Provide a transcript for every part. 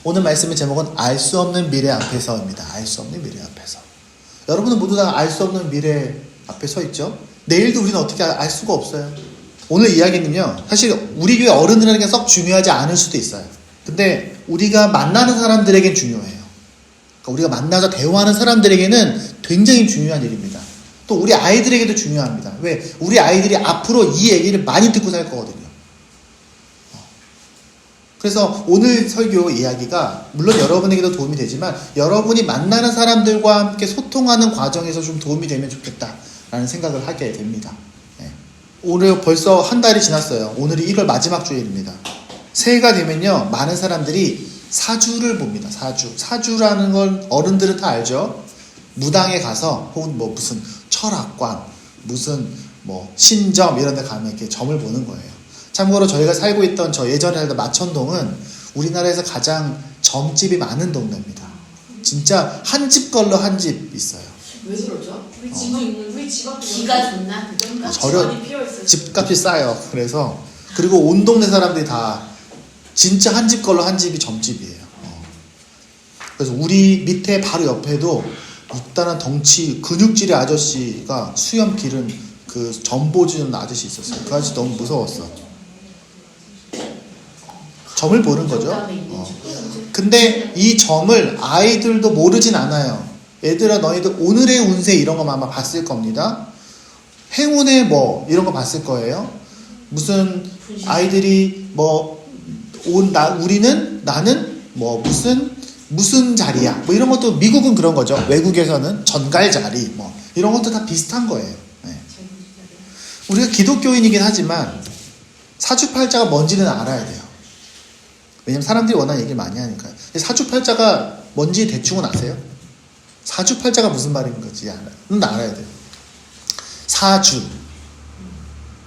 오늘 말씀의 제목은 알 수 없는 미래 앞에서입니다. 알 수 없는 미래 앞에서. 여러분은 모두 다 알 수 없는 미래 앞에 서 있죠. 내일도 우리는 어떻게 알 수가 없어요. 오늘 이야기는요, 사실 우리 교회 어른들에게 썩 중요하지 않을 수도 있어요. 근데 우리가 만나는 사람들에겐 중요해요. 그러니까 우리가 만나서 대화하는 사람들에게는 굉장히 중요한 일입니다. 또 우리 아이들에게도 중요합니다. 왜? 우리 아이들이 앞으로 이 얘기를 많이 듣고 살 거거든요. 그래서 오늘 설교 이야기가 물론 여러분에게도 도움이 되지만 여러분이 만나는 사람들과 함께 소통하는 과정에서 좀 도움이 되면 좋겠다라는 생각을 하게 됩니다. 네. 오늘 벌써 한 달이 지났어요. 오늘이 1월 마지막 주일입니다. 새해가 되면요, 많은 사람들이 사주를 봅니다. 사주라는 건 어른들은 다 알죠. 무당에 가서 혹은 뭐 무슨 철학관, 무슨 뭐 신점 이런 데 가면 이렇게 점을 보는 거예요. 참고로 저희가 살고 있던 저 예전에 살던 마천동은 우리나라에서 가장 점집이 많은 동네입니다. 진짜 한 집 걸러 한 집 있어요. 왜 그러죠? 우리 집 앞에 기가 좋나? 그런가? 집값이 싸요. 그래서 그리고 온 동네 사람들이 다 진짜 한 집 걸러 한 집이 점집이에요. 그래서 우리 밑에 바로 옆에도 일단은 덩치 근육질의 아저씨가 수염 기른 그 점 보주는 아저씨 있었어요. 그 아저씨 너무 무서웠어. 점을 보는 거죠. 근데 이 점을 아이들도 모르진 않아요. 얘들아, 너희들 오늘의 운세 이런 거 아마 봤을 겁니다. 행운의 뭐 이런 거 봤을 거예요. 무슨 아이들이 뭐 나는 뭐 무슨 자리야 뭐 이런 것도 미국은 그런 거죠. 외국에서는 전갈 자리 뭐 이런 것도 다 비슷한 거예요. 네. 우리가 기독교인이긴 하지만 사주팔자가 뭔지는 알아야 돼요. 왜냐면 사람들이 워낙 얘기를 많이 하니까요. 사주팔자가 뭔지 대충은 아세요? 사주팔자가 무슨 말인 건지 알아야 돼요.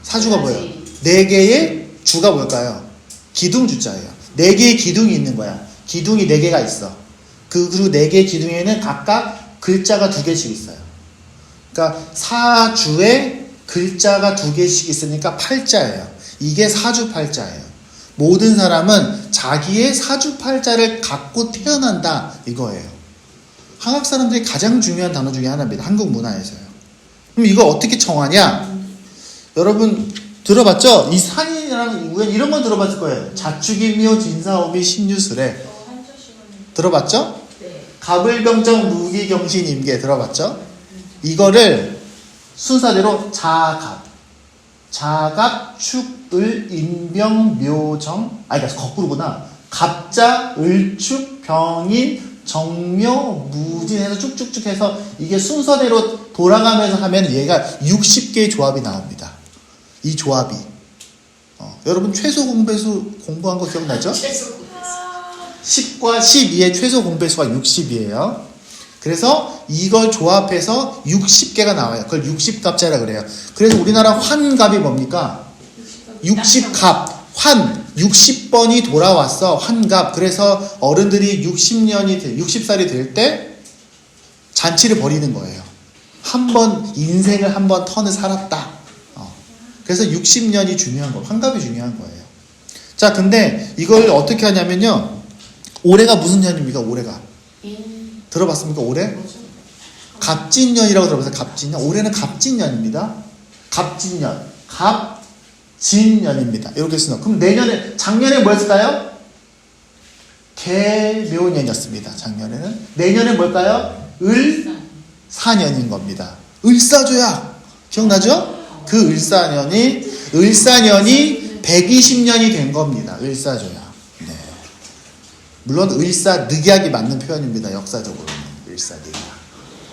사주가 뭐예요? 4개의 주가 뭘까요? 기둥주자예요. 4개의 기둥이 있는 거야. 기둥이 4개가 있어. 그리고 4개의 기둥에는 각각 글자가 2개씩 있어요. 그러니까 사주에 글자가 2개씩 있으니까 팔자예요. 이게 사주팔자예요. 모든 사람은 자기의 사주팔자를 갖고 태어난다 이거예요. 한국 사람들이 가장 중요한 단어 중에 하나입니다. 한국 문화에서요. 그럼 이걸 어떻게 정하냐? 여러분 들어봤죠? 이 산이랑 우연 이런 건 들어봤을 거예요. 자축인묘 진사오미 신유술에 들어봤죠? 네. 갑을병정 무기경신임계 들어봤죠? 이거를 순서대로 자갑, 축, 을, 인병, 묘정. 그러니까 거꾸로구나. 갑자, 을축, 병인, 정묘, 무진 해서 쭉쭉쭉 해서 이게 순서대로 돌아가면서 하면 얘가 60개의 조합이 나옵니다. 이 조합이. 여러분 최소 공배수 공부한 거 기억나죠? 10과 12의 최소 공배수가 60이에요. 그래서 이걸 조합해서 60개가 나와요. 그걸 60갑자라 그래요. 그래서 우리나라 환갑이 뭡니까? 60갑, 60번이 돌아왔어. 환갑. 그래서 어른들이 60살이 될 때 잔치를 벌이는 거예요. 인생을 한 번 턴을 살았다. 그래서 60년이 중요한 거예요. 환갑이 중요한 거예요. 자, 근데 이걸 어떻게 하냐면요. 올해가 무슨 년입니까? 올해가. 들어봤습니까? 올해? 갑진년이라고 들어봤어요. 갑진년. 올해는 갑진년입니다. 갑진년. 갑진년입니다. 이렇게 쓰는. 그럼 작년에 뭐였을까요? 개묘년이었습니다. 작년에는. 내년에 뭘까요? 을사년인 겁니다. 을사조야. 기억나죠? 그 을사년이 120년이 된 겁니다. 을사조야. 물론 을사늑약이 맞는 표현입니다. 역사적으로는 을사늑약.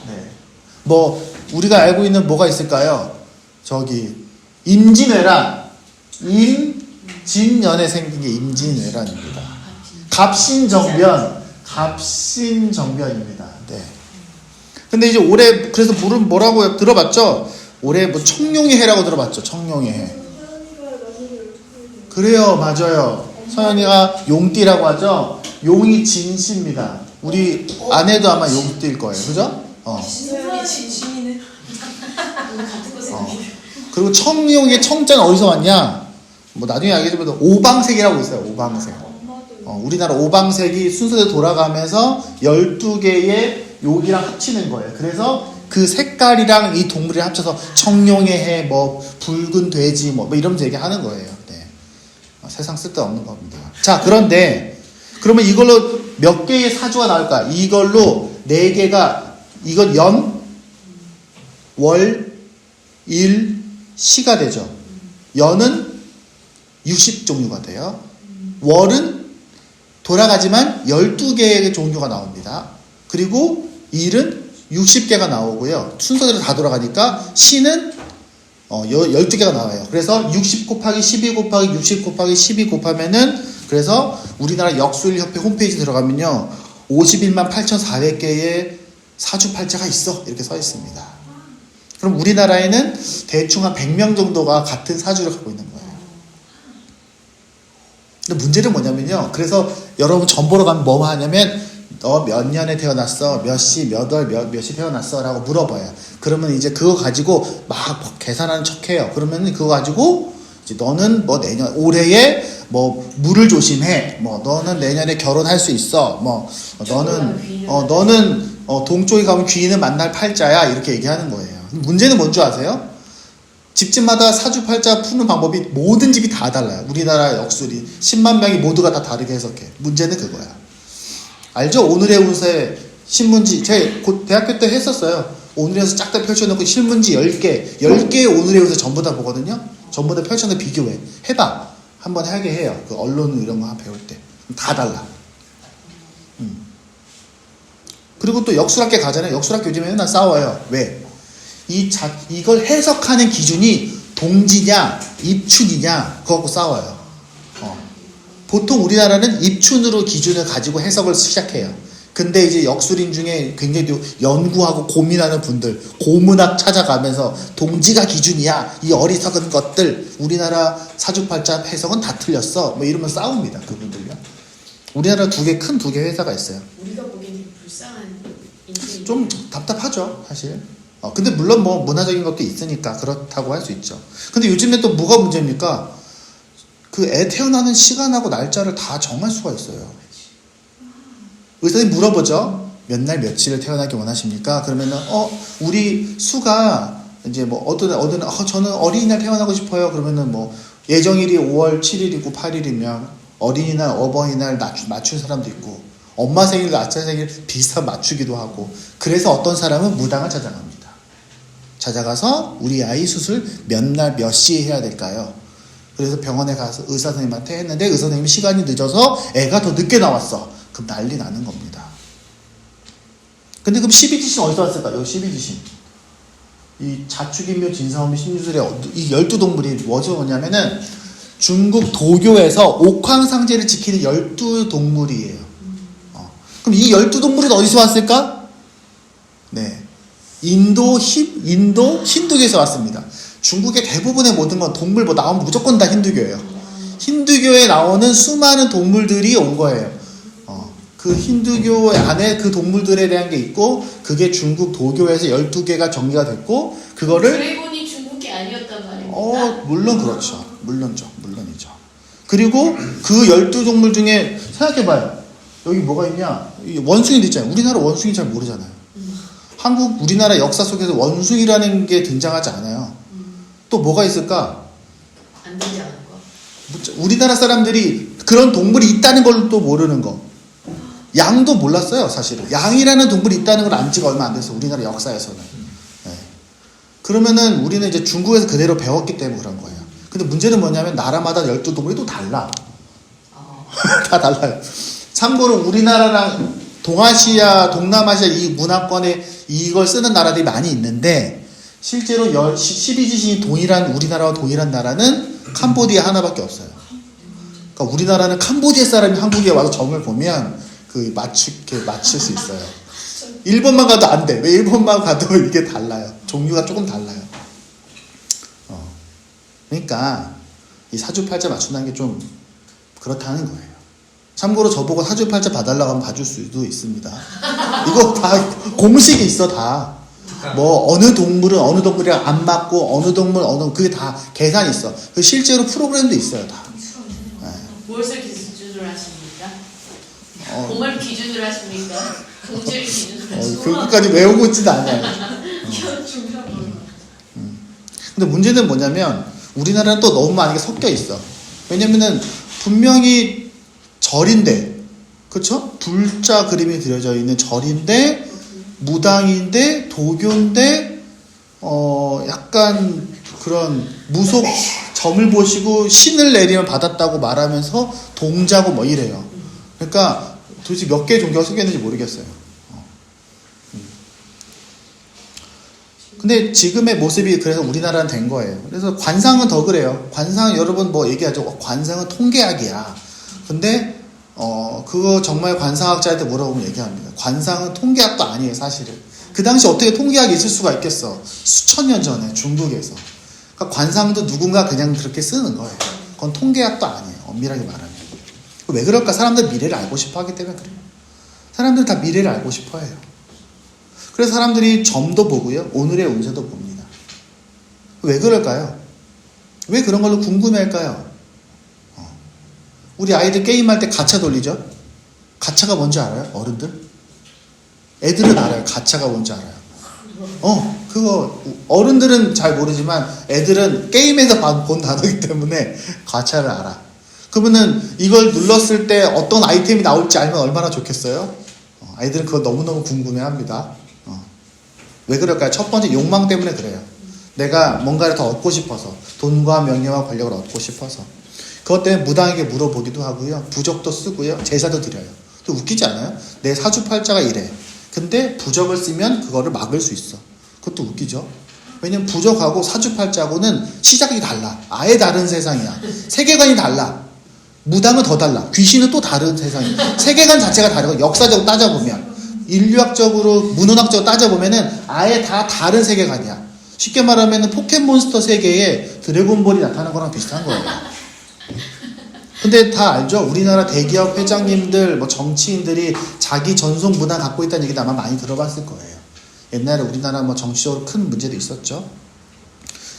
네. 뭐 우리가 알고 있는 뭐가 있을까요? 임진왜란. 임진년에 생긴 게 임진왜란입니다. 갑신정변입니다. 네. 근데 이제 올해 그래서 뭐라고 들어봤죠? 올해 뭐 청룡의 해라고 들어봤죠? 청룡의 해. 그래요, 맞아요. 서연이가 용띠라고 하죠? 용이 진씨입니다. 우리 아내도 아마 용띠일 거예요. 그죠? 진심이네. 그리고 청룡의 청자는 어디서 왔냐? 뭐 나중에 알겠지만 오방색이라고 있어요. 오방색. 우리나라 오방색이 순서대로 돌아가면서 12개의 여기랑 합치는 거예요. 그래서 그 색깔이랑 이 동물이 합쳐서 청룡의 해, 뭐 붉은 돼지, 뭐 이러면서 얘기하는 거예요. 네. 세상 쓸데없는 겁니다. 자, 그런데 그러면 이걸로 몇 개의 사주가 나올까? 이걸로 4개가 이건 연, 월, 일, 시가 되죠. 연은 60종류가 돼요. 월은 돌아가지만 12개의 종류가 나옵니다. 그리고 일은 60개가 나오고요. 순서대로 다 돌아가니까 시는 12개가 나와요. 그래서 60 곱하기 12 곱하기 60 곱하기 12 곱하면은 그래서 우리나라 역술협회 홈페이지 들어가면요. 51만 8,400개의 사주팔자가 있어. 이렇게 써 있습니다. 그럼 우리나라에는 대충 한 100명 정도가 같은 사주를 갖고 있는 거예요. 근데 문제는 뭐냐면요. 그래서 여러분 점 보러 가면 뭐 하냐면 너 몇 년에 태어났어? 몇 시, 몇 월, 몇 시 태어났어? 라고 물어봐요. 그러면 이제 그거 가지고 막 계산하는 척 해요. 그러면 그거 가지고 이제 너는 뭐 내년, 올해에 뭐 물을 조심해. 뭐 너는 내년에 결혼할 수 있어. 뭐 너는 동쪽에 가면 귀인을 만날 팔자야. 이렇게 얘기하는 거예요. 문제는 뭔 줄 아세요? 집집마다 사주팔자 푸는 방법이 모든 집이 다 달라요. 우리나라 역술이 10만 명이 모두가 다 다르게 해석해. 문제는 그거야. 알죠? 오늘의 운세 신문지 제 대학교 때 했었어요. 오늘의 운세 쫙 다 펼쳐놓고 신문지 10개의 오늘의 운세 전부 다 보거든요. 전부 다 펼쳐서 비교해. 해봐. 한번 하게 해요. 그 언론 이런 거 배울 때. 다 달라. 그리고 또 역술학계 가잖아요. 역술학계 요즘에 맨날 싸워요. 왜? 이걸 해석하는 기준이 동지냐 입춘이냐 그거 갖고 싸워요. 보통 우리나라는 입춘으로 기준을 가지고 해석을 시작해요. 근데 이제 역술인 중에 굉장히 연구하고 고민하는 분들 고문학 찾아가면서 동지가 기준이야. 이 어리석은 것들 우리나라 사주팔자 해석은 다 틀렸어. 뭐 이러면 싸웁니다. 그분들요. 우리나라 큰 두 개 회사가 있어요. 우리가 보기엔 불쌍한 인생. 좀 답답하죠, 사실. 근데 물론 뭐 문화적인 것도 있으니까 그렇다고 할 수 있죠. 근데 요즘에 또 뭐가 문제입니까? 그 애 태어나는 시간하고 날짜를 다 정할 수가 있어요. 의사님 물어보죠. 몇 날 며칠을 태어나기 원하십니까? 그러면은 우리 수가 이제 뭐 저는 어린이날 태어나고 싶어요. 그러면은 뭐 예정일이 5월 7일이고 8일이면 어린이날, 어버이날 맞춘 사람도 있고 엄마 생일, 아차 생일 비슷한 맞추기도 하고 그래서 어떤 사람은 무당을 찾아갑니다. 찾아가서 우리 아이 수술 몇 날 몇 시에 해야 될까요? 그래서 병원에 가서 의사 선생님한테 했는데 의사 선생님이 시간이 늦어서 애가 더 늦게 나왔어. 그럼 난리 나는 겁니다. 근데 그럼 12지신 어디서 왔을까요? 12지신. 이 자축인묘, 진사오미, 신유술의 이 12동물이 어디서 오냐면은 중국 도교에서 옥황상제를 지키는 12동물이에요. 그럼 이 12동물은 어디서 왔을까? 네. 인도 힌두교에서 왔습니다. 중국의 대부분의 모든 건 동물 뭐 나오면 무조건 다 힌두교예요. 힌두교에 나오는 수많은 동물들이 온 거예요. 그 힌두교 안에 그 동물들에 대한 게 있고 그게 중국 도교에서 12개가 정리가 됐고 그거를 드래곤이 중국이 아니었단 말입니다. 물론 그렇죠. 물론이죠. 그리고 그 12동물 중에 생각해봐요. 여기 뭐가 있냐? 원숭이도 있잖아요. 우리나라 원숭이 잘 모르잖아요. 우리나라 역사 속에서 원숭이라는 게 등장하지 않아요. 또 뭐가 있을까? 안 등장한 거. 우리나라 사람들이 그런 동물이 있다는 걸 또 모르는 거. 양도 몰랐어요, 사실은. 양이라는 동물이 있다는 걸 안 지가 얼마 안 됐어요. 우리나라 역사에서는. 네. 그러면은 우리는 이제 중국에서 그대로 배웠기 때문에 그런 거예요. 근데 문제는 뭐냐면 나라마다 12동물이 또 달라. 다 달라요. 참고로 우리나라랑 동아시아, 동남아시아 이 문화권에 이걸 쓰는 나라들이 많이 있는데 실제로 12지신이 동일한 우리나라와 동일한 나라는 캄보디아 하나밖에 없어요. 그러니까 우리나라는 캄보디아 사람이 한국에 와서 점을 보면 맞출 수 있어요. 일본만 가도 안 돼. 왜 일본만 가도 이게 달라요. 종류가 조금 달라요. 그러니까 이 사주팔자 맞춘다는 게 좀 그렇다는 거예요. 참고로 저보고 사주팔자 봐달라고 하면 봐줄 수도 있습니다. 이거 다 공식이 있어 다. 뭐 어느 동물은 어느 동물이랑 안 맞고 어느 동물 그게 다 계산이 있어. 실제로 프로그램도 있어요 다. 무엇을 기준으로 하십니까? 공을 기준으로 하십니까? 동지를 기준으로 하십니까? 그것까지 외우고 있지도 않아요. 이건 중요한 거예요. 근데 문제는 뭐냐면 우리나라는 또 너무 많은 게 섞여 있어. 왜냐면은 분명히 절인데, 그쵸? 불자 그림이 그려져 있는 절인데, 무당인데, 도교인데, 약간 그런 무속 점을 보시고 신을 내리면 받았다고 말하면서 동자고 뭐 이래요. 그러니까 도대체 몇 개의 종교가 섞여 있는지 모르겠어요. 근데 지금의 모습이 그래서 우리나라는 된 거예요. 그래서 관상은 더 그래요. 관상 여러분 뭐 얘기하죠. 관상은 통계학이야. 근데 그거 정말 관상학자한테 물어보면 얘기합니다. 관상은 통계학도 아니에요, 사실은. 그 당시 어떻게 통계학이 있을 수가 있겠어? 수천 년 전에 중국에서. 그러니까 관상도 누군가 그냥 그렇게 쓰는 거예요. 그건 통계학도 아니에요, 엄밀하게 말하면. 왜 그럴까? 사람들 미래를 알고 싶어 하기 때문에 그래요. 사람들 다 미래를 알고 싶어 해요. 그래서 사람들이 점도 보고요, 오늘의 운세도 봅니다. 왜 그럴까요? 왜 그런 걸로 궁금해할까요? 우리 아이들 게임할 때 가차 돌리죠? 가차가 뭔지 알아요? 어른들? 애들은 알아요. 가차가 뭔지 알아요. 그거 어른들은 잘 모르지만 애들은 게임에서 본 단어이기 때문에 가차를 알아. 그러면은 이걸 눌렀을 때 어떤 아이템이 나올지 알면 얼마나 좋겠어요? 아이들은 그거 너무너무 궁금해합니다. 왜 그럴까요? 첫 번째 욕망 때문에 그래요. 내가 뭔가를 더 얻고 싶어서, 돈과 명예와 권력을 얻고 싶어서. 그것 때문에 무당에게 물어보기도 하고요, 부적도 쓰고요, 제사도 드려요. 또 웃기지 않아요? 내 사주팔자가 이래. 근데 부적을 쓰면 그거를 막을 수 있어. 그것도 웃기죠? 왜냐면 부적하고 사주팔자하고는 시작이 달라. 아예 다른 세상이야. 세계관이 달라. 무당은 더 달라. 귀신은 또 다른 세상이야. 세계관 자체가 다르고, 역사적으로 따져보면, 인류학적으로, 문헌학적으로 따져보면은 아예 다 다른 세계관이야. 쉽게 말하면 포켓몬스터 세계에 드래곤볼이 나타나는 거랑 비슷한 거예요. 근데 다 알죠? 우리나라 대기업 회장님들, 뭐 정치인들이 자기 전속 문화 갖고 있다는 얘기도 아마 많이 들어봤을 거예요. 옛날에 우리나라 뭐 정치적으로 큰 문제도 있었죠.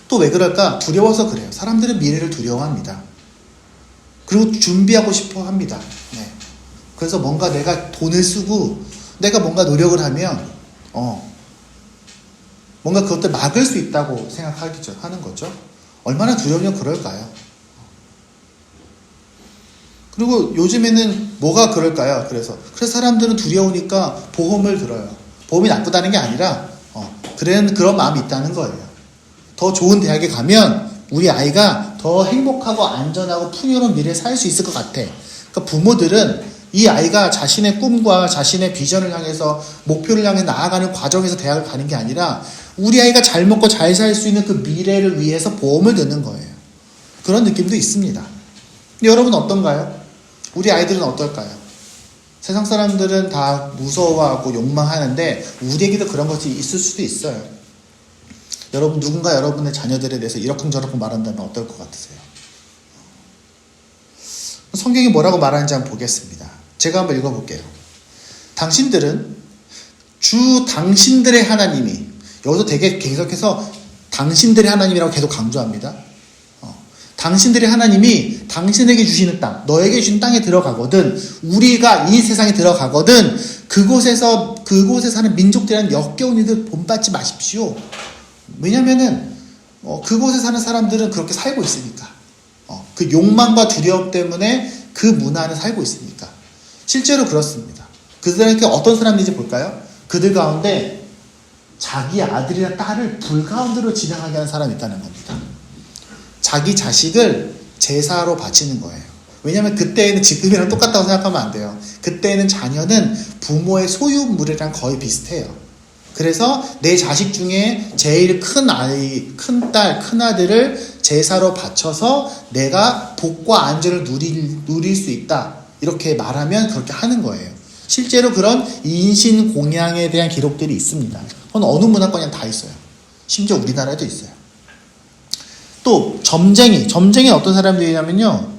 또 왜 그럴까? 두려워서 그래요. 사람들은 미래를 두려워합니다. 그리고 준비하고 싶어 합니다. 네. 그래서 뭔가 내가 돈을 쓰고 내가 뭔가 노력을 하면 뭔가 그것들 막을 수 있다고 생각하기죠. 하는 거죠. 얼마나 두려우면 그럴까요? 그리고 요즘에는 뭐가 그럴까요? 그래서 사람들은 두려우니까 보험을 들어요. 보험이 나쁘다는 게 아니라 그런 마음이 있다는 거예요. 더 좋은 대학에 가면 우리 아이가 더 행복하고 안전하고 풍요로운 미래에 살 수 있을 것 같아. 그러니까 부모들은 이 아이가 자신의 꿈과 자신의 비전을 향해서 목표를 향해 나아가는 과정에서 대학을 가는 게 아니라 우리 아이가 잘 먹고 잘 살 수 있는 그 미래를 위해서 보험을 드는 거예요. 그런 느낌도 있습니다. 근데 여러분 어떤가요? 우리 아이들은 어떨까요? 세상 사람들은 다 무서워하고 욕망하는데 우리에게도 그런 것이 있을 수도 있어요. 여러분 누군가 여러분의 자녀들에 대해서 이러쿵저러쿵 말한다면 어떨 것 같으세요? 성경이 뭐라고 말하는지 한번 보겠습니다. 제가 한번 읽어볼게요. 당신들은 당신들의 하나님이, 여기서 되게 계속해서 당신들의 하나님이라고 계속 강조합니다. 당신들의 하나님이 당신에게 주시는 땅, 너에게 주신 땅에 들어가거든, 우리가 이 세상에 들어가거든, 그곳에 사는 민족들이란 역겨운 일들 본받지 마십시오. 왜냐면은 그곳에 사는 사람들은 그렇게 살고 있으니까. 그 욕망과 두려움 때문에 그 문화 안에 살고 있으니까. 실제로 그렇습니다. 그들에게 어떤 사람인지 볼까요? 그들 가운데 자기 아들이나 딸을 불 가운데로 지나가게 하는 사람이 있다는 겁니다. 자기 자식을 제사로 바치는 거예요. 왜냐하면 그때에는 지금이랑 똑같다고 생각하면 안 돼요. 그때에는 자녀는 부모의 소유물이랑 거의 비슷해요. 그래서 내 자식 중에 제일 큰 아이, 큰 딸, 큰 아들을 제사로 바쳐서 내가 복과 안전을 누릴 수 있다, 이렇게 말하면 그렇게 하는 거예요. 실제로 그런 인신 공양에 대한 기록들이 있습니다. 그건 어느 문화권이나 다 있어요. 심지어 우리나라에도 있어요. 또 점쟁이는 어떤 사람들이냐면요,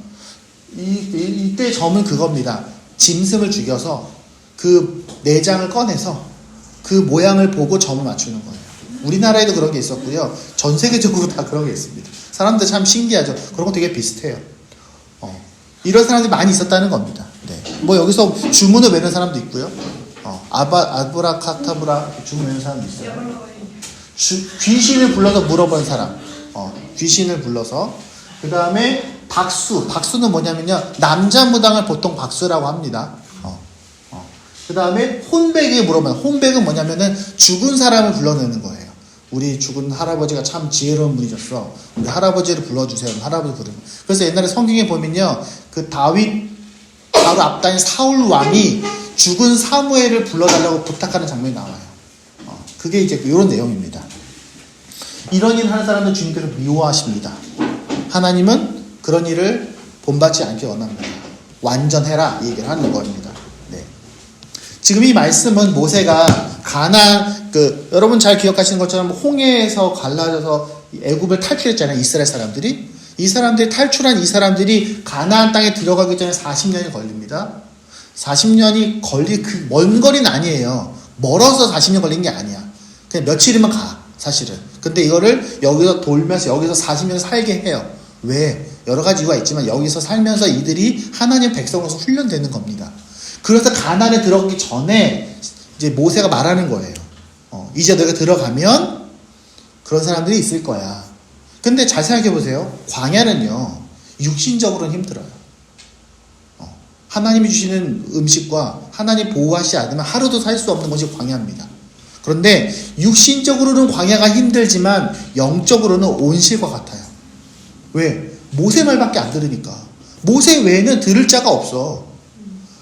이때 점은 그겁니다. 짐승을 죽여서 그 내장을 꺼내서 그 모양을 보고 점을 맞추는 거예요. 우리나라에도 그런 게 있었고요, 전 세계적으로 다 그런 게 있습니다. 사람들 참 신기하죠. 그런 거 되게 비슷해요. 이런 사람들이 많이 있었다는 겁니다. 네. 뭐 여기서 주문을 외는 사람도 있고요. 아브라카타브라 주문 외는 사람도 있어요. 귀신을 불러서 물어본 사람. 귀신을 불러서. 그 다음에 박수는 뭐냐면요. 남자 무당을 보통 박수라고 합니다. 그 다음에 혼백에 물어봐요. 혼백은 뭐냐면은 죽은 사람을 불러내는 거예요. 우리 죽은 할아버지가 참 지혜로운 분이셨어. 우리 할아버지를 불러주세요. 할아버지 부르는. 그래서 옛날에 성경에 보면요. 그 다윗 바로 앞단인 사울 왕이 죽은 사무엘을 불러달라고 부탁하는 장면이 나와요. 그게 이제 이런 내용입니다. 이런 일을 하는 사람은 주님께서 미워하십니다. 하나님은 그런 일을 본받지 않기 원합니다. 완전해라 이 얘기를 하는 겁니다. 네. 지금 이 말씀은 모세가 여러분 잘 기억하시는 것처럼 홍해에서 갈라져서 애굽을 탈출했잖아요. 이스라엘 사람들이. 이 사람들이 탈출한 이 사람들이 가나안 땅에 들어가기 전에 40년이 걸립니다. 40년이 먼 거리는 아니에요. 멀어서 40년 걸린 게 아니야. 그냥 며칠이면 가, 사실은. 근데 이거를 여기서 돌면서 여기서 40년 살게 해요. 왜? 여러 가지 이유가 있지만 여기서 살면서 이들이 하나님 백성으로서 훈련되는 겁니다. 그래서 가나안에 들어가기 전에 이제 모세가 말하는 거예요. 이제 너희가 들어가면 그런 사람들이 있을 거야. 근데 잘 생각해 보세요. 광야는요, 육신적으로는 힘들어요. 하나님이 주시는 음식과 하나님 보호하시지 않으면 하루도 살 수 없는 것이 광야입니다. 그런데 육신적으로는 광야가 힘들지만 영적으로는 온실과 같아요. 왜? 모세 말밖에 안 들으니까. 모세 외에는 들을 자가 없어.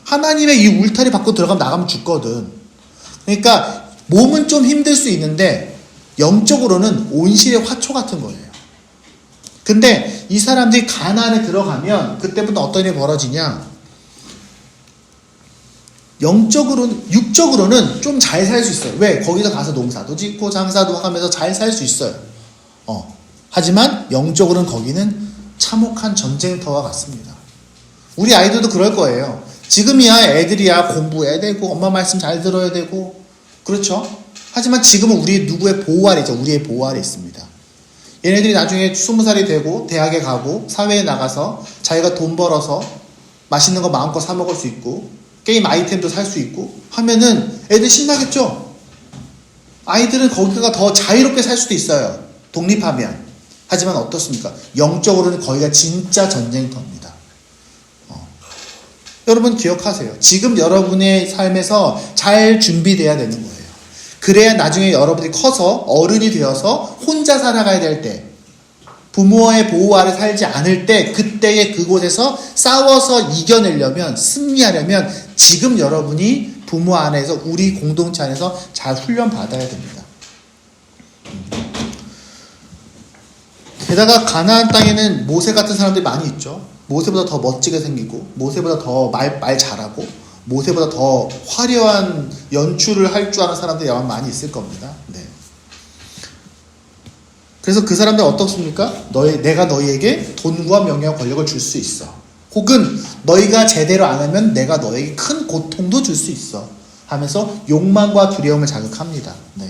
하나님의 이 울타리 밖으로 들어가면 나가면 죽거든. 그러니까 몸은 좀 힘들 수 있는데 영적으로는 온실의 화초 같은 거예요. 근데 이 사람들이 가나안에 들어가면 그때부터 어떤 일이 벌어지냐? 육적으로는 좀 잘 살 수 있어요. 왜? 거기서 가서 농사도 짓고 장사도 하면서 잘 살 수 있어요. 하지만 영적으로는 거기는 참혹한 전쟁터와 같습니다. 우리 아이들도 그럴 거예요. 지금이야 애들이야 공부해야 되고 엄마 말씀 잘 들어야 되고 그렇죠? 하지만 지금은 우리 누구의 보호 아래죠. 우리의 보호 아래 있습니다. 얘네들이 나중에 20살이 되고 대학에 가고 사회에 나가서 자기가 돈 벌어서 맛있는 거 마음껏 사 먹을 수 있고 게임 아이템도 살 수 있고 하면은 애들 신나겠죠? 아이들은 거기가 더 자유롭게 살 수도 있어요. 독립하면. 하지만 어떻습니까? 영적으로는 거기가 진짜 전쟁터입니다. 여러분 기억하세요. 지금 여러분의 삶에서 잘 준비돼야 되는 거예요. 그래야 나중에 여러분이 커서 어른이 되어서 혼자 살아가야 될 때, 부모의 보호 아래 살지 않을 때, 그때의 그곳에서 싸워서 이겨내려면, 승리하려면 지금 여러분이 부모 안에서, 우리 공동체 안에서 잘 훈련 받아야 됩니다. 게다가 가나안 땅에는 모세 같은 사람들이 많이 있죠. 모세보다 더 멋지게 생기고, 모세보다 더 말 잘하고, 모세보다 더 화려한 연출을 할 줄 아는 사람들이 아마 많이 있을 겁니다. 네. 그래서 그 사람들 어떻습니까? 내가 너희에게 돈과 명예와 권력을 줄 수 있어. 혹은 너희가 제대로 안 하면 내가 너에게 큰 고통도 줄 수 있어. 하면서 욕망과 두려움을 자극합니다. 네.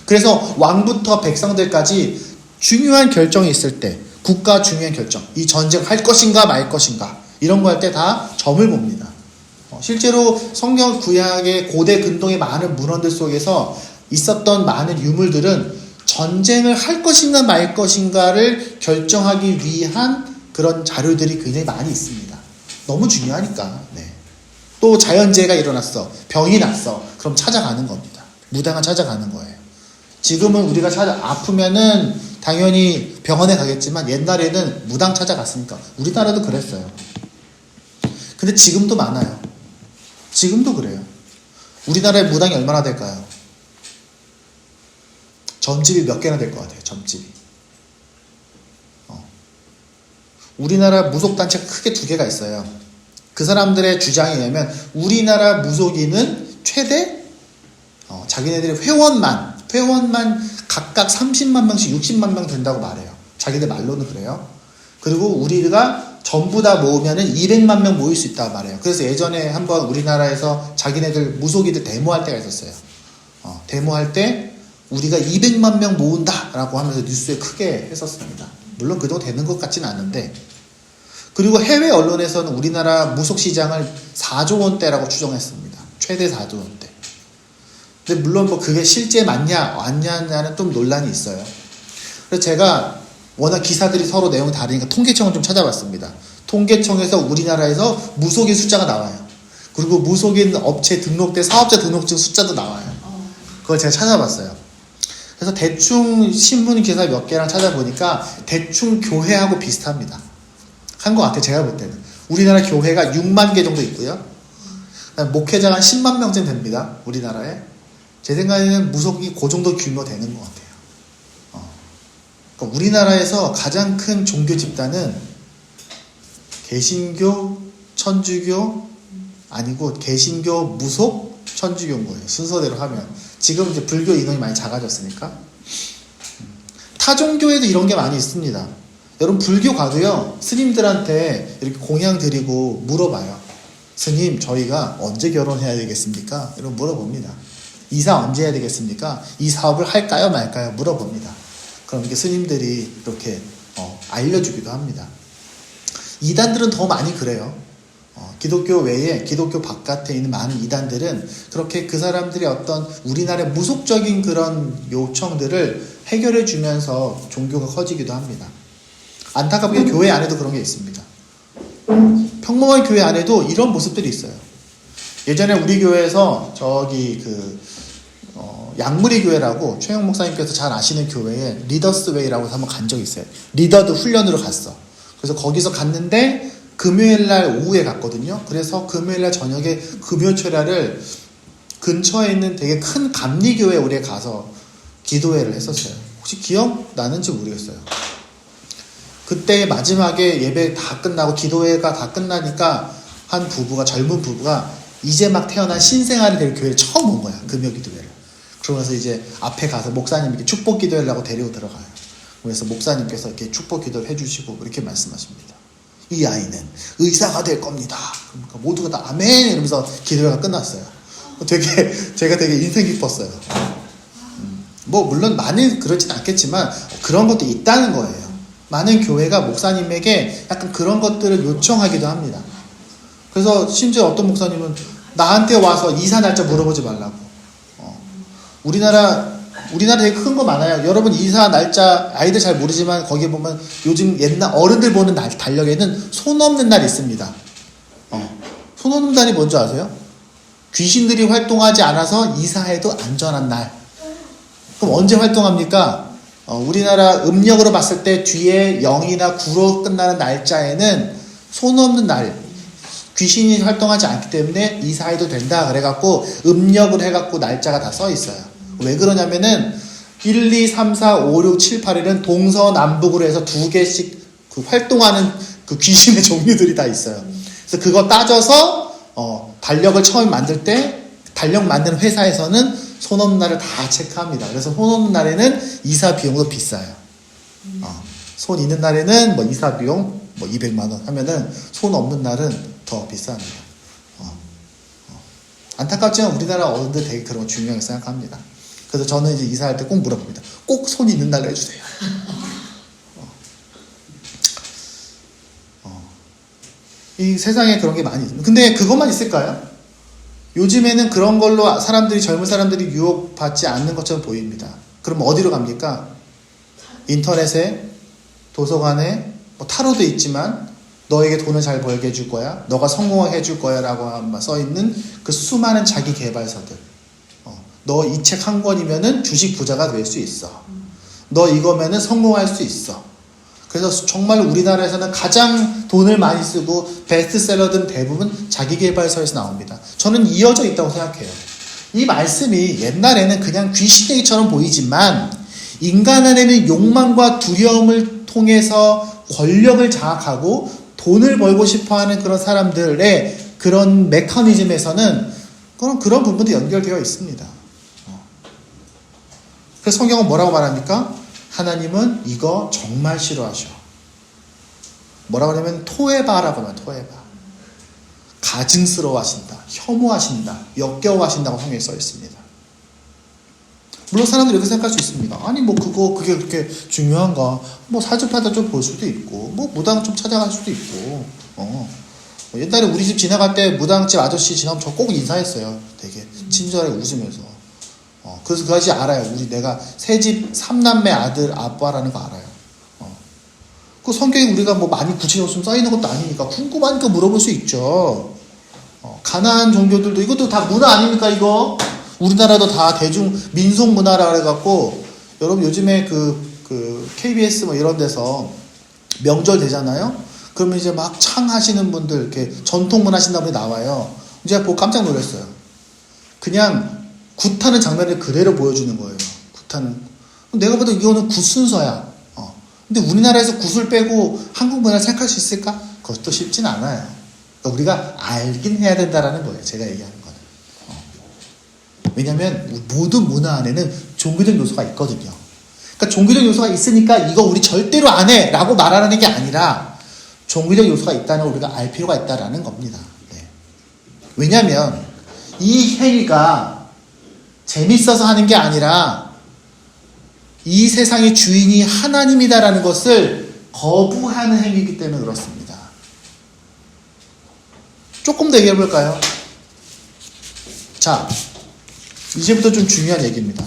그래서 왕부터 백성들까지 중요한 결정이 있을 때, 국가 중요한 결정, 이 전쟁 할 것인가 말 것인가 이런 거 할 때 다 점을 봅니다. 실제로 성경 구약의 고대 근동의 많은 문헌들 속에서 있었던 많은 유물들은 전쟁을 할 것인가 말 것인가를 결정하기 위한 그런 자료들이 굉장히 많이 있습니다. 너무 중요하니까. 네. 또 자연재해가 일어났어. 병이 났어. 그럼 찾아가는 겁니다. 무당을 찾아가는 거예요. 지금은 우리가 아프면은 당연히 병원에 가겠지만 옛날에는 무당 찾아갔으니까. 우리나라도 그랬어요. 근데 지금도 많아요. 지금도 그래요. 우리나라에 무당이 얼마나 될까요? 점집이 몇 개나 될 것 같아요. 점집이. 우리나라 무속단체가 크게 2개가 있어요. 그 사람들의 주장에 의하면 우리나라 무속인은 최대 자기네들의 회원만 각각 30만 명씩 60만 명 된다고 말해요. 자기들 말로는 그래요. 그리고 우리가 전부 다 모으면은 200만 명 모일 수 있다고 말해요. 그래서 예전에 한번 우리나라에서 자기네들 무속인들 데모할 때가 있었어요. 데모할 때 우리가 200만 명 모은다 라고 하면서 뉴스에 크게 했었습니다. 물론 그동안 되는 것 같지는 않은데, 그리고 해외 언론에서는 우리나라 무속 시장을 4조 원대라고 추정했습니다. 최대 4조 원대. 근데 물론 뭐 그게 실제 맞냐는 좀 논란이 있어요. 그래서 제가 워낙 기사들이 서로 내용이 다르니까 통계청을 좀 찾아봤습니다. 통계청에서 우리나라에서 무속인 숫자가 나와요. 그리고 무속인 업체 등록된 사업자 등록증 숫자도 나와요. 그걸 제가 찾아봤어요. 그래서 대충 신문 기사 몇 개랑 찾아보니까 대충 교회하고 비슷합니다. 한 것 같아요. 제가 볼 때는. 우리나라 교회가 6만 개 정도 있고요. 목회자가 한 10만 명쯤 됩니다. 우리나라에. 제 생각에는 무속이 그 정도 규모 되는 것 같아요. 그러니까 우리나라에서 가장 큰 종교 집단은 개신교, 천주교, 아니고 개신교, 무속, 천주교인 거예요. 순서대로 하면. 지금 이제 불교 인원이 많이 작아졌으니까. 타 종교에도 이런 게 많이 있습니다. 여러분 불교 가도요. 스님들한테 이렇게 공양 드리고 물어봐요. 스님 저희가 언제 결혼해야 되겠습니까? 이런 물어봅니다. 이사 언제 해야 되겠습니까? 이 사업을 할까요 말까요? 물어봅니다. 그럼 이렇게 스님들이 이렇게 알려주기도 합니다. 이단들은 더 많이 그래요. 기독교 외에 기독교 바깥에 있는 많은 이단들은 그렇게 그 사람들이 어떤 우리나라의 무속적인 그런 요청들을 해결해 주면서 종교가 커지기도 합니다. 안타깝게 교회 안에도 그런 게 있습니다. 평범한 교회 안에도 이런 모습들이 있어요. 예전에 우리 교회에서 저기 양무리 교회라고 최영 목사님께서 잘 아시는 교회에 리더스 웨이라고 해서 한번 간 적이 있어요. 리더드 훈련으로 갔어. 그래서 거기서 갔는데 금요일날 오후에 갔거든요. 그래서 금요일날 저녁에 금요철야를 근처에 있는 되게 큰 감리교회 우리에 가서 기도회를 했었어요. 혹시 기억나는지 모르겠어요. 그때 마지막에 예배 다 끝나고 기도회가 다 끝나니까 한 부부가 젊은 부부가 이제 막 태어난 신생아를 될 교회를 처음 온 거야. 금요 기도회를. 그러면서 이제 앞에 가서 목사님에게 축복 기도회를 하고 데리고 들어가요. 그래서 목사님께서 이렇게 축복 기도를 해주시고 이렇게 말씀하십니다. 이 아이는 의사가 될 겁니다. 그러니까 모두가 다 아멘 이러면서 기도회가 끝났어요. 제가 되게 인상 깊었어요. 뭐 물론 많이 그렇진 않겠지만 그런 것도 있다는 거예요. 많은 교회가 목사님에게 약간 그런 것들을 요청하기도 합니다. 그래서 심지어 어떤 목사님은 나한테 와서 이사 날짜 물어보지 말라고. 우리나라 되게 큰 거 많아요. 여러분 이사 날짜 아이들 잘 모르지만 거기에 보면 요즘 옛날 어른들 보는 달력에는 손 없는 날 있습니다. 손 없는 날이 뭔지 아세요? 귀신들이 활동하지 않아서 이사해도 안전한 날. 그럼 언제 활동합니까? 우리나라 음력으로 봤을 때 뒤에 0이나 9로 끝나는 날짜에는 손 없는 날, 귀신이 활동하지 않기 때문에 이사해도 된다 그래갖고 음력을 해갖고 날짜가 다 써 있어요. 왜 그러냐면은 1, 2, 3, 4, 5, 6, 7, 8일은 동서남북으로 해서 두 개씩 그 활동하는 그 귀신의 종류들이 다 있어요. 그래서 그거 따져서 달력을 처음 만들 때 달력 만드는 회사에서는 손 없는 날을 다 체크합니다. 그래서 손 없는 날에는 이사 비용도 비싸요. 손 있는 날에는 뭐 이사 비용 뭐 200만 원 하면은 손 없는 날은 더 비쌉니다. 안타깝지만 우리나라 어른들 되게 그런 거 중요하게 생각합니다. 그래서 저는 이제 이사할 때 꼭 물어봅니다. 꼭 손 있는 날로 해주세요. 이 세상에 그런 게 많이 있습니다. 근데 그것만 있을까요? 요즘에는 그런 걸로 젊은 사람들이 유혹받지 않는 것처럼 보입니다. 그럼 어디로 갑니까? 인터넷에, 도서관에, 뭐 타로도 있지만 너에게 돈을 잘 벌게 해줄 거야. 너가 성공하게 해줄 거야 라고 써있는 그 수많은 자기 개발서들. 너 이 책 한 권이면은 주식 부자가 될 수 있어. 너 이거면은 성공할 수 있어. 그래서 정말 우리나라에서는 가장 돈을 많이 쓰고 베스트셀러들은 대부분 자기계발서에서 나옵니다. 저는 이어져 있다고 생각해요. 이 말씀이 옛날에는 그냥 귀신 얘기처럼 보이지만 인간 안에는 욕망과 두려움을 통해서 권력을 장악하고 돈을 벌고 싶어하는 그런 사람들의 그런 메커니즘에서는 그런 부분도 연결되어 있습니다. 그래서 성경은 뭐라고 말합니까? 하나님은 이거 정말 싫어하셔. 뭐라고 하냐면 토해바라고 하면 토해바. 가증스러워하신다. 혐오하신다. 역겨워하신다고 성경에 써 있습니다. 물론 사람들이 이렇게 생각할 수 있습니다. 아니 뭐 그게 그렇게 중요한가? 뭐 사주팔자 좀 볼 수도 있고 뭐 무당 좀 찾아갈 수도 있고 옛날에 우리 집 지나갈 때 무당집 아저씨 지나면 저 꼭 인사했어요. 되게 친절하게 웃으면서. 그래서 그 아저씨 알아요. 내가 새집 3남매 아들 아빠라는 거 알아요. 그 성경에 우리가 뭐 많이 구체적으로 좀 써있는 것도 아니니까 궁금하니까 물어볼 수 있죠. 가나안 종교들도 이것도 다 문화 아닙니까 이거? 우리나라도 다 대중 민속 문화라 그래갖고 여러분 요즘에 그 KBS 뭐 이런 데서 명절 되잖아요. 그러면 이제 막 창하시는 분들 이렇게 전통 문화 하신다는 분이 나와요. 제가 보고 깜짝 놀랐어요. 그냥 굿하는 장면을 그대로 보여주는 거예요. 굿하는. 내가 봐도 이거는 굿 순서야. 근데 우리나라에서 굿을 빼고 한국 문화를 생각할 수 있을까? 그것도 쉽진 않아요. 그러니까 우리가 알긴 해야 된다라는 거예요. 제가 얘기하는 거는. 왜냐면 모든 문화 안에는 종교적 요소가 있거든요. 그러니까 종교적 요소가 있으니까 이거 우리 절대로 안 해! 라고 말하는 게 아니라 종교적 요소가 있다는 걸 우리가 알 필요가 있다라는 겁니다. 네. 왜냐면 이 행위가 재밌어서 하는 게 아니라 이 세상의 주인이 하나님이다라는 것을 거부하는 행위이기 때문에 그렇습니다. 조금 더 얘기해 볼까요? 자, 이제부터 좀 중요한 얘기입니다.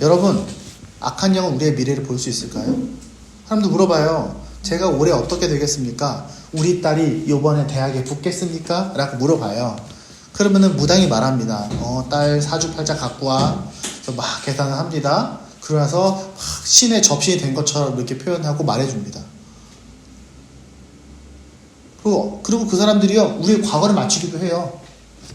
여러분, 악한 영은 우리의 미래를 볼 수 있을까요? 사람들 물어봐요. 제가 올해 어떻게 되겠습니까? 우리 딸이 이번에 대학에 붙겠습니까? 라고 물어봐요. 그러면은 무당이 말합니다. 딸 사주팔자 갖고 와. 그래서 막 계산을 합니다. 그러면서 막 신의 접신이 된 것처럼 이렇게 표현하고 말해줍니다. 그리고 그 사람들이요, 우리의 과거를 맞추기도 해요.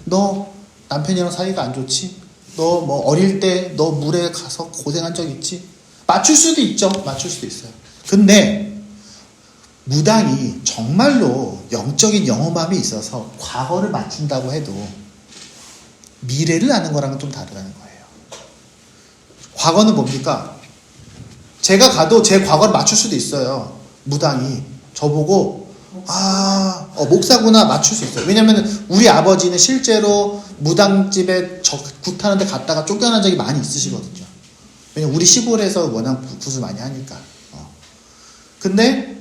너 남편이랑 사이가 안 좋지? 너 뭐 어릴 때 너 물에 가서 고생한 적 있지? 맞출 수도 있죠. 맞출 수도 있어요. 근데 무당이 정말로 영적인 영험함이 있어서 과거를 맞춘다고 해도 미래를 아는 거랑은 좀 다르다는 거예요. 과거는 뭡니까? 제가 가도 제 과거를 맞출 수도 있어요. 무당이 저보고 목사구나 맞출 수 있어요. 왜냐면 우리 아버지는 실제로 무당집에 굿하는 데 갔다가 쫓겨난 적이 많이 있으시거든요. 왜냐면 우리 시골에서 워낙 굿을 많이 하니까. 근데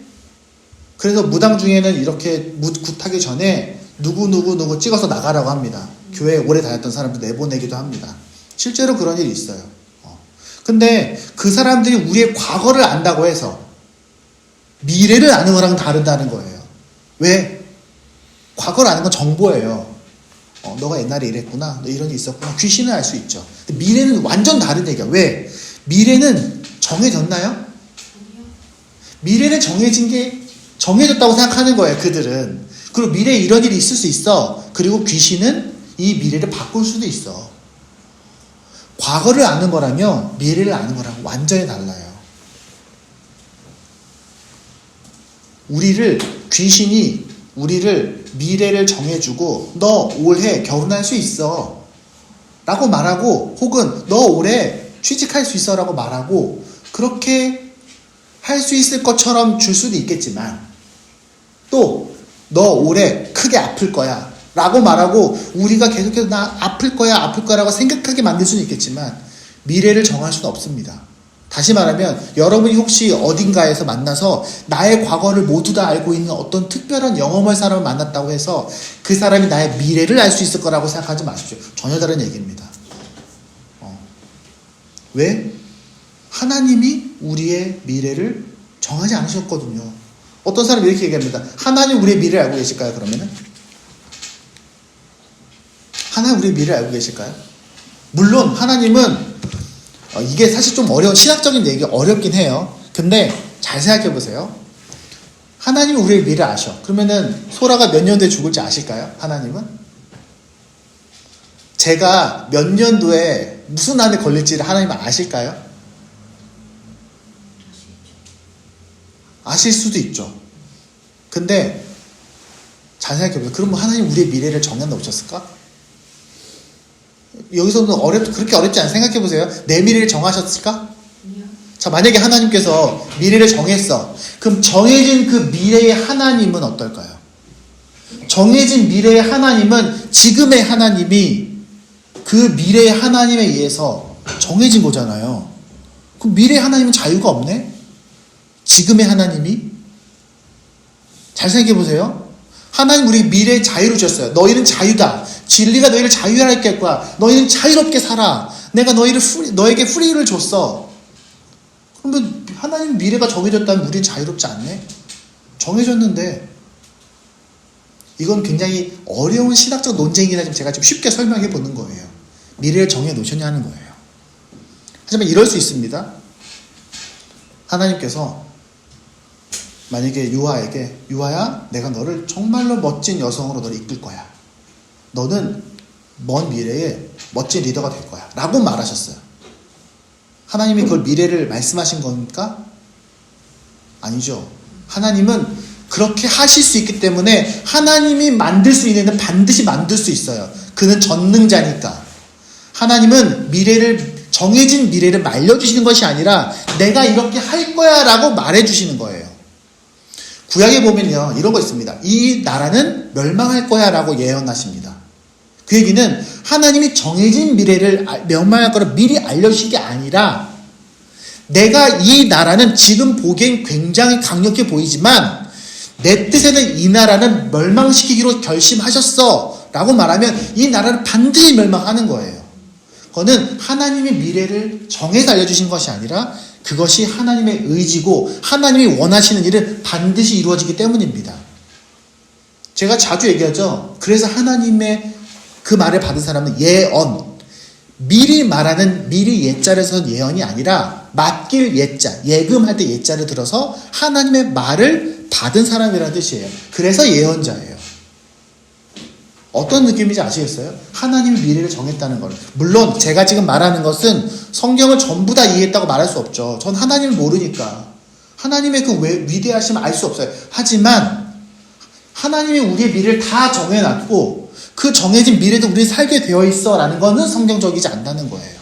그래서 무당 중에는 이렇게 굿하기 전에 누구 찍어서 나가라고 합니다. 교회에 오래 다녔던 사람들 내보내기도 합니다. 실제로 그런 일이 있어요. 근데 그 사람들이 우리의 과거를 안다고 해서 미래를 아는 거랑 다르다는 거예요. 왜? 과거를 아는 건 정보예요. 너가 옛날에 이랬구나. 너 이런 일이 있었구나. 귀신을 알 수 있죠. 근데 미래는 완전 다른 얘기야. 왜? 미래는 정해졌나요? 미래는 정해졌다고 생각하는 거예요. 그들은. 그리고 미래에 이런 일이 있을 수 있어. 그리고 귀신은 이 미래를 바꿀 수도 있어. 과거를 아는 거라면 미래를 아는 거랑 완전히 달라요. 귀신이 우리를 미래를 정해주고 너 올해 결혼할 수 있어 라고 말하고, 혹은 너 올해 취직할 수 있어 라고 말하고, 그렇게 할 수 있을 것처럼 줄 수도 있겠지만, 또 너 올해 크게 아플 거야 라고 말하고 우리가 계속해서 나 아플 거야 라고 생각하게 만들 수는 있겠지만 미래를 정할 수는 없습니다. 다시 말하면 여러분이 혹시 어딘가에서 만나서 나의 과거를 모두 다 알고 있는 어떤 특별한 영험할 사람을 만났다고 해서 그 사람이 나의 미래를 알 수 있을 거라고 생각하지 마십시오. 전혀 다른 얘기입니다. 왜? 하나님이 우리의 미래를 정하지 않으셨거든요. 어떤 사람이 이렇게 얘기합니다. 하나님 우리의 미래를 알고 계실까요? 그러면은? 하나님 우리의 미래를 알고 계실까요? 물론 하나님은 이게 사실 좀 신학적인 얘기 어렵긴 해요. 근데 잘 생각해 보세요. 하나님은 우리의 미래를 아셔. 그러면은 소라가 몇 년도에 죽을지 아실까요? 하나님은? 제가 몇 년도에 무슨 암에 걸릴지를 하나님은 아실까요? 아실 수도 있죠. 근데 잘 생각해 보세요. 그럼 하나님 우리의 미래를 정해 놓으셨을까? 여기서는 그렇게 어렵지 않아요. 생각해 보세요. 내 미래를 정하셨을까? 자, 만약에 하나님께서 미래를 정했어. 그럼 정해진 그 미래의 하나님은 어떨까요? 정해진 미래의 하나님은 지금의 하나님이 그 미래의 하나님에 의해서 정해진 거잖아요. 그럼 미래의 하나님은 자유가 없네? 지금의 하나님이? 잘 생각해 보세요. 하나님 우리 미래의 자유를 주셨어요. 너희는 자유다. 진리가 너희를 자유하게 할 거야. 너희는 자유롭게 살아. 내가 너에게 프리를 줬어. 그러면 하나님 미래가 정해졌다면 우리는 자유롭지 않네? 정해졌는데. 이건 굉장히 어려운 신학적 논쟁이긴 하지만 제가 좀 쉽게 설명해 보는 거예요. 미래를 정해 놓으셨냐 하는 거예요. 하지만 이럴 수 있습니다. 하나님께서 만약에 유아에게 유아야 내가 너를 정말로 멋진 여성으로 너를 이끌 거야. 너는 먼 미래에 멋진 리더가 될 거야. 라고 말하셨어요. 하나님이 그걸 미래를 말씀하신 겁니까? 아니죠. 하나님은 그렇게 하실 수 있기 때문에 하나님이 만들 수 있는 일은 반드시 만들 수 있어요. 그는 전능자니까. 하나님은 정해진 미래를 말려주시는 것이 아니라 내가 이렇게 할 거야 라고 말해주시는 거예요. 구약에 보면요 이런 거 있습니다. 이 나라는 멸망할 거야 라고 예언하십니다. 그 얘기는 하나님이 정해진 미래를 멸망할 거를 미리 알려주신 게 아니라 내가 이 나라는 지금 보기엔 굉장히 강력해 보이지만 내 뜻에는 이 나라는 멸망시키기로 결심하셨어 라고 말하면 이 나라는 반드시 멸망하는 거예요. 그거는 하나님의 미래를 정해서 알려주신 것이 아니라 그것이 하나님의 의지고 하나님이 원하시는 일은 반드시 이루어지기 때문입니다. 제가 자주 얘기하죠. 그래서 하나님의 그 말을 받은 사람은 예언, 미리 말하는 미리 예자에서 예언이 아니라 맡길 예자, 예금할 때 예자를 들어서 하나님의 말을 받은 사람이라는 뜻이에요. 그래서 예언자예요. 어떤 느낌인지 아시겠어요? 하나님이 미래를 정했다는 걸. 물론 제가 지금 말하는 것은 성경을 전부 다 이해했다고 말할 수 없죠. 전 하나님을 모르니까. 하나님의 그 위대하심을 알 수 없어요. 하지만 하나님이 우리의 미래를 다 정해놨고 그 정해진 미래도 우리 살게 되어 있어 라는 거는 성경적이지 않다는 거예요.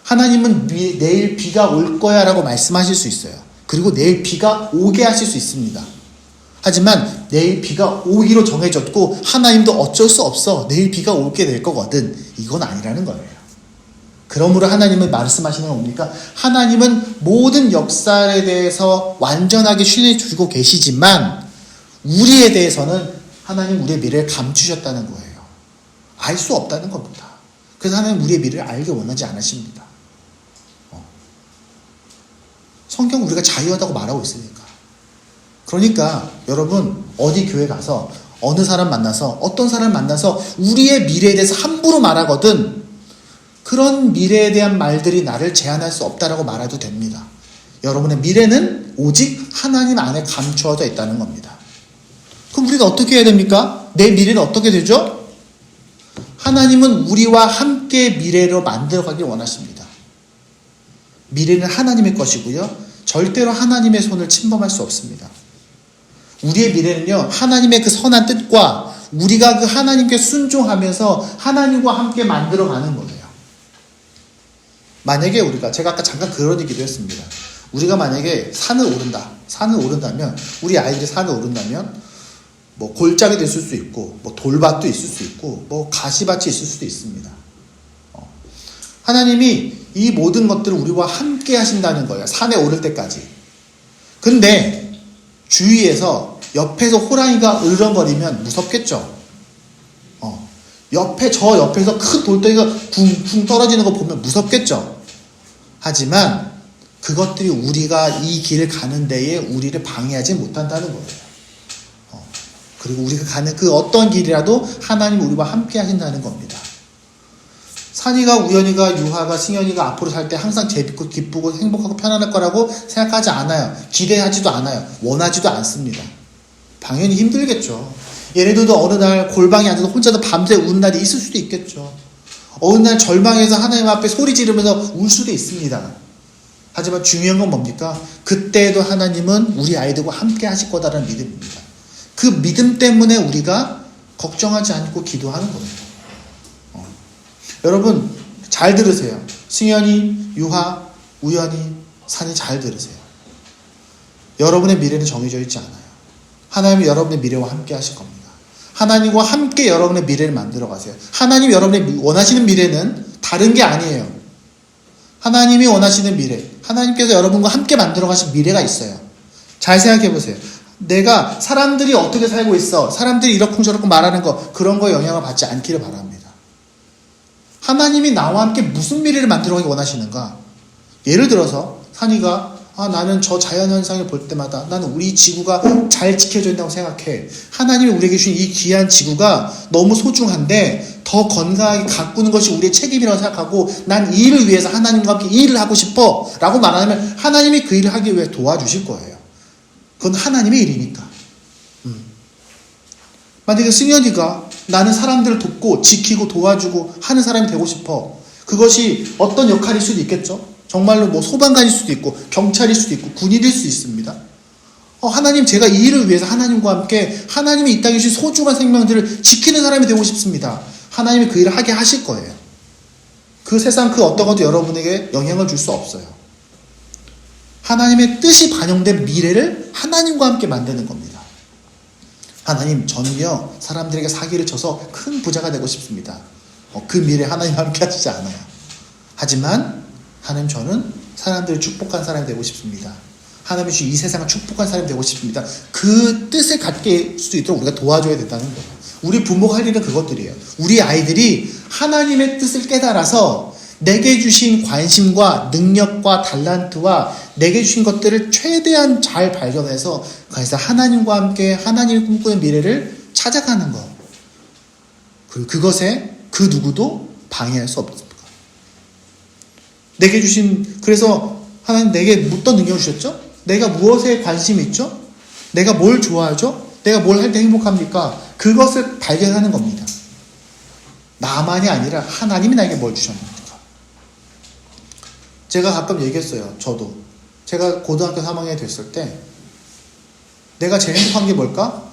하나님은 내일 비가 올 거야 라고 말씀하실 수 있어요. 그리고 내일 비가 오게 하실 수 있습니다. 하지만 내일 비가 오기로 정해졌고 하나님도 어쩔 수 없어. 내일 비가 오게 될 거거든. 이건 아니라는 거예요. 그러므로 하나님은 말씀하시는 건 뭡니까? 하나님은 모든 역사에 대해서 완전하게 신뢰 주고 계시지만 우리에 대해서는 하나님 우리의 미래를 감추셨다는 거예요. 알 수 없다는 겁니다. 그래서 하나님 우리의 미래를 알기 원하지 않으십니다. 성경 우리가 자유하다고 말하고 있으니까. 그러니까 여러분 어디 교회 가서 어느 사람 만나서 어떤 사람 만나서 우리의 미래에 대해서 함부로 말하거든 그런 미래에 대한 말들이 나를 제한할 수 없다라고 말해도 됩니다. 여러분의 미래는 오직 하나님 안에 감추어져 있다는 겁니다. 그럼 우리가 어떻게 해야 됩니까? 내 미래는 어떻게 되죠? 하나님은 우리와 함께 미래로 만들어가길 원하십니다. 미래는 하나님의 것이고요. 절대로 하나님의 손을 침범할 수 없습니다. 우리의 미래는요, 하나님의 그 선한 뜻과 우리가 그 하나님께 순종하면서 하나님과 함께 만들어가는 거예요. 만약에 제가 아까 잠깐 그런 얘기도 했습니다. 우리가 만약에 산을 오른다면, 우리 아이들이 산을 오른다면, 뭐 골짜기도 있을 수 있고, 뭐 돌밭도 있을 수 있고, 뭐 가시밭이 있을 수도 있습니다. 하나님이 이 모든 것들을 우리와 함께 하신다는 거예요. 산에 오를 때까지. 근데 주위에서 옆에서 호랑이가 으르렁거리면 무섭겠죠. 저 옆에서 큰 돌덩이가 쿵쿵 떨어지는 거 보면 무섭겠죠. 하지만 그것들이 우리가 이 길을 가는 데에 우리를 방해하지 못한다는 거예요. 그리고 우리가 가는 그 어떤 길이라도 하나님 우리와 함께 하신다는 겁니다. 산이가, 우연이가, 유하가, 승현이가 앞으로 살 때 항상 재밌고 기쁘고 행복하고 편안할 거라고 생각하지 않아요. 기대하지도 않아요. 원하지도 않습니다. 당연히 힘들겠죠. 얘네들도 어느 날 골방에 앉아서 혼자서 밤새 우는 날이 있을 수도 있겠죠. 어느 날 절망해서 하나님 앞에 소리 지르면서 울 수도 있습니다. 하지만 중요한 건 뭡니까? 그때에도 하나님은 우리 아이들과 함께 하실 거다라는 믿음입니다. 그 믿음 때문에 우리가 걱정하지 않고 기도하는 거예요. 여러분 잘 들으세요. 승현이, 유하, 우연이, 산이 잘 들으세요. 여러분의 미래는 정해져 있지 않아요. 하나님은 여러분의 미래와 함께 하실 겁니다. 하나님과 함께 여러분의 미래를 만들어 가세요. 하나님이 여러분의 원하시는 미래는 다른 게 아니에요. 하나님이 원하시는 미래, 하나님께서 여러분과 함께 만들어 가신 미래가 있어요. 잘 생각해 보세요. 내가 사람들이 어떻게 살고 있어, 사람들이 이러쿵저러쿵 말하는 거, 그런 거에 영향을 받지 않기를 바랍니다. 하나님이 나와 함께 무슨 미래를 만들어 가기 원하시는가? 예를 들어서 산이가 나는 저 자연현상을 볼 때마다 나는 우리 지구가 잘 지켜져 있다고 생각해. 하나님이 우리에게 주신 이 귀한 지구가 너무 소중한데 더 건강하게 가꾸는 것이 우리의 책임이라고 생각하고 난 이 일을 위해서 하나님과 함께 이 일을 하고 싶어 라고 말하면 하나님이 그 일을 하기 위해 도와주실 거예요. 그건 하나님의 일이니까. 만약에 승현이가 나는 사람들을 돕고 지키고 도와주고 하는 사람이 되고 싶어. 그것이 어떤 역할일 수도 있겠죠. 정말로 뭐 소방관일 수도 있고 경찰일 수도 있고 군인일 수도 있습니다. 하나님, 제가 이 일을 위해서 하나님과 함께 하나님이 이 땅에 주신 소중한 생명들을 지키는 사람이 되고 싶습니다. 하나님이 그 일을 하게 하실 거예요. 그 세상 그 어떤 것도 여러분에게 영향을 줄 수 없어요. 하나님의 뜻이 반영된 미래를 하나님과 함께 만드는 겁니다. 하나님, 저는요 사람들에게 사기를 쳐서 큰 부자가 되고 싶습니다. 그 미래 하나님과 함께 하시지 않아요. 하지만 하나님, 저는 사람들을 축복한 사람이 되고 싶습니다. 하나님이 주신 이 세상을 축복한 사람이 되고 싶습니다. 그 뜻을 갖게 할 수 있도록 우리가 도와줘야 된다는 거예요. 우리 부모가 할 일은 그것들이에요. 우리 아이들이 하나님의 뜻을 깨달아서 내게 주신 관심과 능력과 달란트와 내게 주신 것들을 최대한 잘 발견해서 그래서 하나님과 함께 하나님이 꿈꾸는 미래를 찾아가는 것. 그리고 그것에 그 누구도 방해할 수 없습니다. 내게 주신, 그래서 하나님 내게 어떤 능력을 주셨죠? 내가 무엇에 관심이 있죠? 내가 뭘 좋아하죠? 내가 뭘 할 때 행복합니까? 그것을 발견하는 겁니다. 나만이 아니라 하나님이 나에게 뭘 주셨는가. 제가 가끔 얘기했어요. 저도. 제가 고등학교 3학년이 됐을 때 내가 제일 행복한 게 뭘까?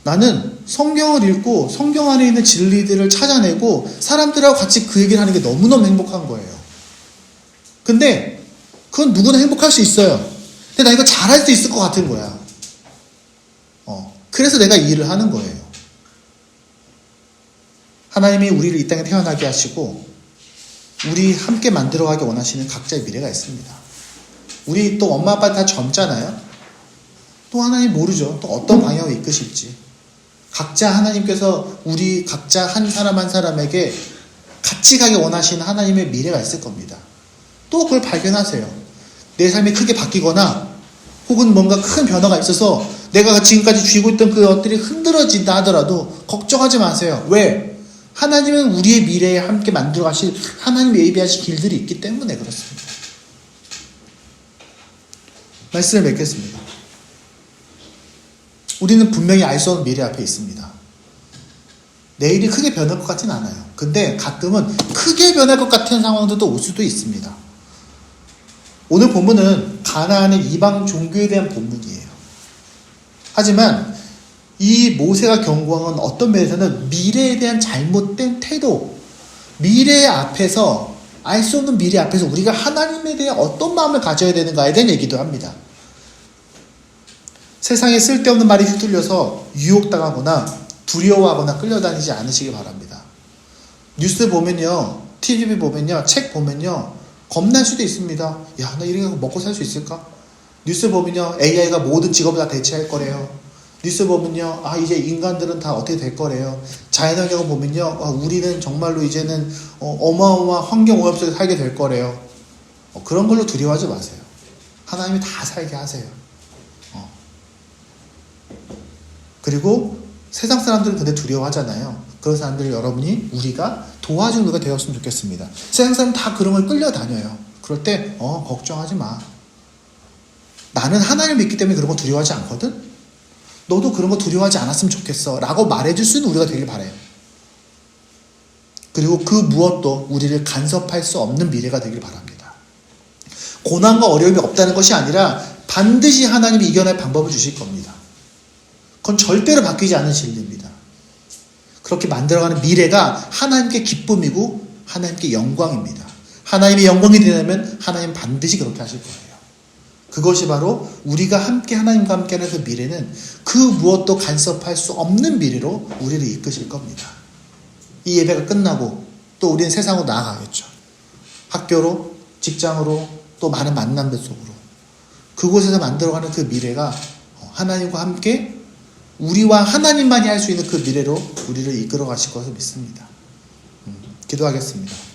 나는 성경을 읽고 성경 안에 있는 진리들을 찾아내고 사람들하고 같이 그 얘기를 하는 게 너무너무 행복한 거예요. 근데 그건 누구나 행복할 수 있어요. 근데 나 이거 잘할 수 있을 것 같은 거야. 그래서 내가 이 일을 하는 거예요. 하나님이 우리를 이 땅에 태어나게 하시고 우리 함께 만들어가기 원하시는 각자의 미래가 있습니다. 우리 또 엄마 아빠 다 젊잖아요. 또 하나님 모르죠. 또 어떤 방향으로 이끄실지. 각자 하나님께서 우리 각자 한 사람 한 사람에게 같이 가기 원하시는 하나님의 미래가 있을 겁니다. 또 그걸 발견하세요. 내 삶이 크게 바뀌거나 혹은 뭔가 큰 변화가 있어서 내가 지금까지 쥐고 있던 그 것들이 흔들어진다 하더라도 걱정하지 마세요. 왜? 하나님은 우리의 미래에 함께 만들어 가실 하나님의 예비하신 길들이 있기 때문에 그렇습니다. 말씀을 맺겠습니다. 우리는 분명히 알 수 없는 미래 앞에 있습니다. 내일이 크게 변할 것 같진 않아요. 근데 가끔은 크게 변할 것 같은 상황들도 올 수도 있습니다. 오늘 본문은 가나안의 이방 종교에 대한 본문이에요. 하지만 이 모세가 경고한 어떤 면에서는 미래에 대한 잘못된 태도, 미래 앞에서 알 수 없는 미래 앞에서 우리가 하나님에 대해 어떤 마음을 가져야 되는가에 대한 얘기도 합니다. 세상에 쓸데없는 말이 휘둘려서 유혹당하거나 두려워하거나 끌려다니지 않으시기 바랍니다. 뉴스 보면요, TV 보면요, 책 보면요, 겁날 수도 있습니다. 야, 나 이렇게 먹고 살 수 있을까? 뉴스 보면요, AI가 모든 직업을 다 대체할 거래요. 뉴스 보면요, 이제 인간들은 다 어떻게 될 거래요. 자연환경을 보면요, 우리는 정말로 이제는 어마어마한 환경오염 속에 살게 될 거래요. 그런 걸로 두려워하지 마세요. 하나님이 다 살게 하세요. 그리고 세상 사람들은 근데 두려워하잖아요. 그런 사람들을 여러분이 우리가 도와주는 누가 되었으면 좋겠습니다. 세상 사람 다 그런 걸 끌려다녀요. 그럴 때 걱정하지 마. 나는 하나님을 믿기 때문에 그런 거 두려워하지 않거든. 너도 그런 거 두려워하지 않았으면 좋겠어 라고 말해줄 수 있는 우리가 되길 바라요. 그리고 그 무엇도 우리를 간섭할 수 없는 미래가 되길 바랍니다. 고난과 어려움이 없다는 것이 아니라 반드시 하나님이 이겨낼 방법을 주실 겁니다. 그건 절대로 바뀌지 않는 진리입니다. 그렇게 만들어가는 미래가 하나님께 기쁨이고 하나님께 영광입니다. 하나님의 영광이 되려면 하나님 반드시 그렇게 하실 거예요. 그것이 바로 우리가 함께 하나님과 함께하는 그 미래는 그 무엇도 간섭할 수 없는 미래로 우리를 이끄실 겁니다. 이 예배가 끝나고 또 우리는 세상으로 나아가겠죠. 학교로, 직장으로, 또 많은 만남들 속으로. 그곳에서 만들어가는 그 미래가 하나님과 함께 우리와 하나님만이 할 수 있는 그 미래로 우리를 이끌어 가실 것을 믿습니다. 기도하겠습니다.